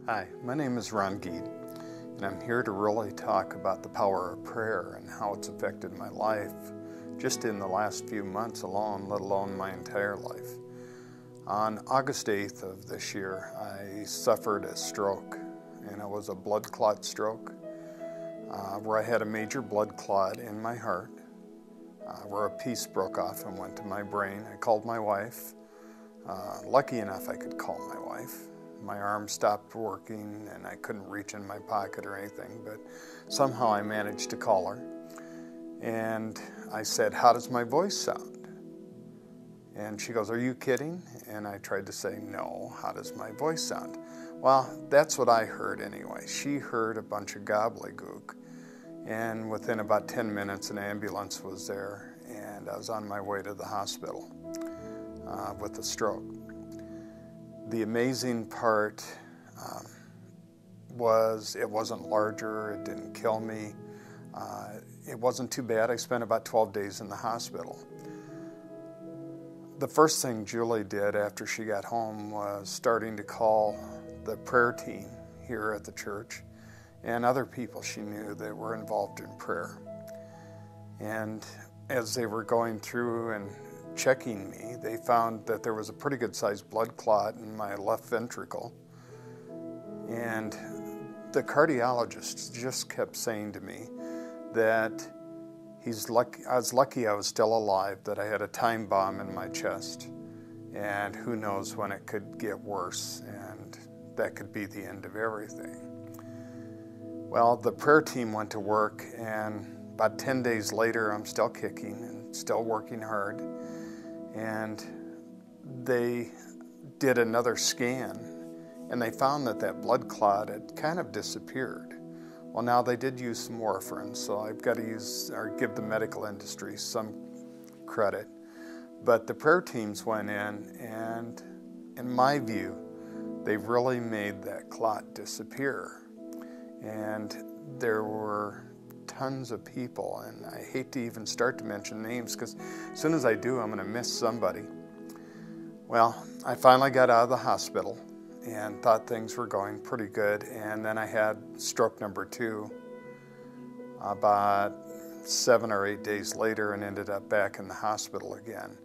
Hi, my name is Ron Geed, and I'm here to really talk about the power of prayer and how it's affected my life just in the last few months alone, let alone my entire life. On August 8th of this year, I suffered a stroke, and it was a blood clot stroke where I had a major blood clot in my heart, where a piece broke off and went to my brain. I called my wife. Lucky enough, I could call my wife. My arm stopped working and I couldn't reach in my pocket or anything, but somehow I managed to call her. And I said, "How does my voice sound?" And she goes, "Are you kidding?" And I tried to say, "No, how does my voice sound?" Well, that's what I heard anyway. She heard a bunch of gobbledygook. And within about 10 minutes, an ambulance was there, and I was on my way to the hospital with a stroke. The amazing part was it wasn't larger, it didn't kill me, it wasn't too bad. I spent about 12 days in the hospital. The first thing Julie did after she got home was starting to call the prayer team here at the church and other people she knew that were involved in prayer. And as they were going through and checking me, they found that there was a pretty good sized blood clot in my left ventricle. And the cardiologist just kept saying to me that I was lucky I was still alive, that I had a time bomb in my chest, and who knows when it could get worse, and that could be the end of everything. Well, the prayer team went to work, and about 10 days later, I'm still kicking and still working hard. And they did another scan, and they found that that blood clot had kind of disappeared. Well, now they did use some warfarin, so I've got to give the medical industry some credit. But the prayer teams went in, and in my view, they really made that clot disappear. And there were tons of people, and I hate to even start to mention names because as soon as I do, I'm going to miss somebody. Well, I finally got out of the hospital and thought things were going pretty good, and then I had stroke number 2 about 7 or 8 days later and ended up back in the hospital again.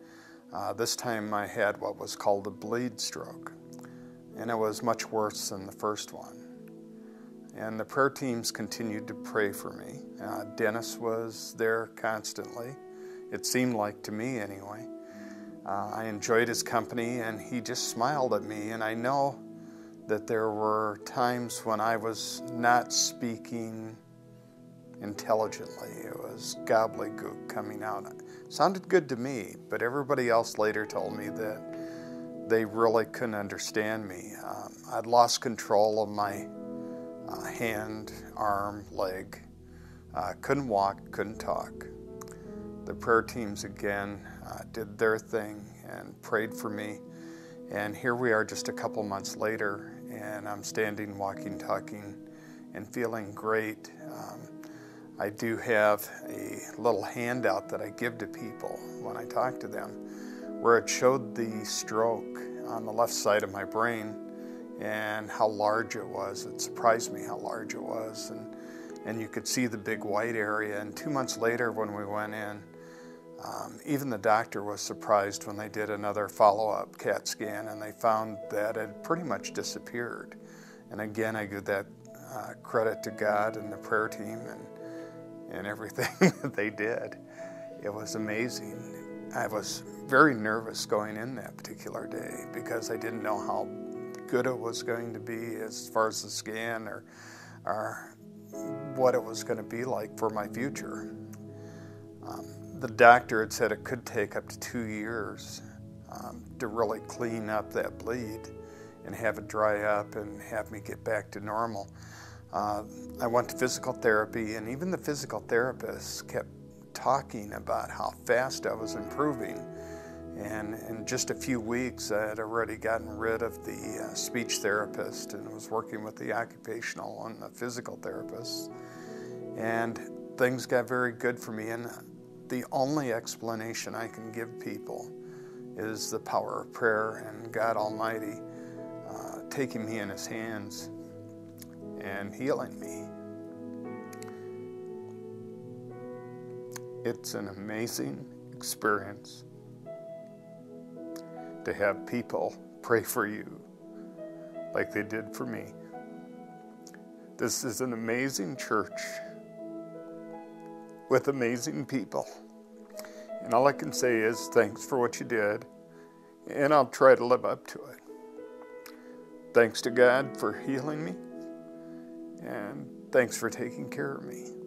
This time I had what was called a bleed stroke, and it was much worse than the first one. And the prayer teams continued to pray for me. Dennis was there constantly. It seemed like to me anyway. I enjoyed his company, and he just smiled at me. And I know that there were times when I was not speaking intelligently. It was gobbledygook coming out. It sounded good to me, but everybody else later told me that they really couldn't understand me. I'd lost control of my hand, arm, leg. Couldn't walk, couldn't talk. The prayer teams again did their thing and prayed for me. And here we are just a couple months later, and I'm standing, walking, talking, and feeling great. I do have a little handout that I give to people when I talk to them, where it showed the stroke on the left side of my brain and how large it was. It surprised me how large it was, and you could see the big white area. And 2 months later when we went in, even the doctor was surprised when they did another follow-up CAT scan, and they found that it had pretty much disappeared. And again, I give that credit to God and the prayer team and everything that they did. It was amazing. I was very nervous going in that particular day because I didn't know how good it was going to be as far as the scan or what it was going to be like for my future. The doctor had said it could take up to 2 years to really clean up that bleed and have it dry up and have me get back to normal. I went to physical therapy, and even the physical therapist kept talking about how fast I was improving. And in just a few weeks, I had already gotten rid of the speech therapist and was working with the occupational and the physical therapist. And things got very good for me. And the only explanation I can give people is the power of prayer and God Almighty taking me in His hands and healing me. It's an amazing experience to have people pray for you like they did for me. This is an amazing church with amazing people. And all I can say is thanks for what you did, and I'll try to live up to it. Thanks to God for healing me, and thanks for taking care of me.